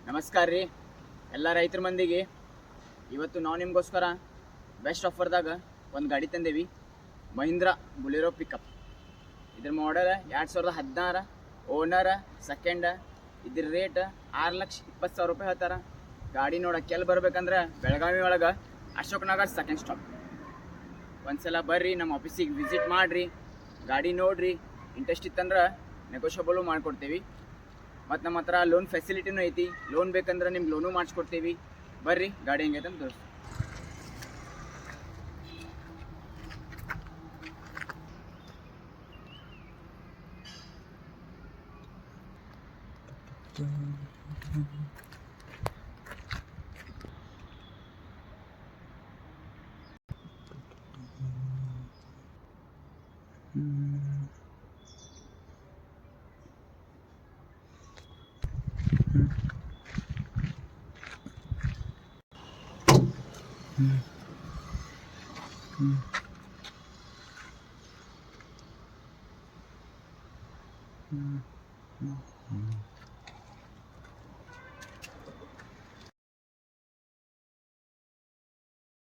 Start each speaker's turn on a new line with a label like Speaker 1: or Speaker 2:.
Speaker 1: ನಮಸ್ಕಾರ ರೀ ಎಲ್ಲ ರೈತರ ಮಂದಿಗೆ. ಇವತ್ತು ನಾವು ನಿಮಗೋಸ್ಕರ ಬೆಸ್ಟ್ ಆಫರ್ದಾಗ ಒಂದು ಗಾಡಿ ತಂದೇವಿ, ಮಹೀಂದ್ರಾ ಬುಲೆರೋ ಪಿಕಪ್. ಇದ್ರ ಮಾಡೆಲ್ 2016, ಓನರ್ ಸೆಕೆಂಡ್. ಇದ್ರ ರೇಟ್ 6,20,000 ರೂಪಾಯಿ ಹೇಳ್ತಾರೆ. ಗಾಡಿ ನೋಡಕ್ಕೆ ಎಲ್ಲಿ ಬರ್ಬೇಕಂದ್ರೆ ಬೆಳಗಾವಿ ಒಳಗೆ ಅಶೋಕ್ ನಗರ್ ಸೆಕೆಂಡ್ ಸ್ಟಾಪ್. ಒಂದ್ಸಲ ಬರ್ರಿ, ನಮ್ಮ ಆಫೀಸಿಗೆ ವಿಸಿಟ್ ಮಾಡಿರಿ, ಗಾಡಿ ನೋಡ್ರಿ. ಇಂಟ್ರೆಸ್ಟ್ ಇತ್ತಂದ್ರೆ ನೆಗೋಷಿಯಬಲು ಮಾಡಿಕೊಡ್ತೀವಿ. ಮತ್ತು ನಮ್ಮ ಹತ್ರ ಲೋನ್ ಫೆಸಿಲಿಟಿನೂ ಐತಿ. ಲೋನ್ ಬೇಕಂದ್ರೆ ನಿಮ್ಗೆ ಲೋನು ಮಾಡಿಸ್ಕೊಡ್ತೀವಿ. ಬರ್ರಿ, ಗಾಡಿ ಹೆಂಗೈತೆ ಅಂತ ತೋರಿಸಿ.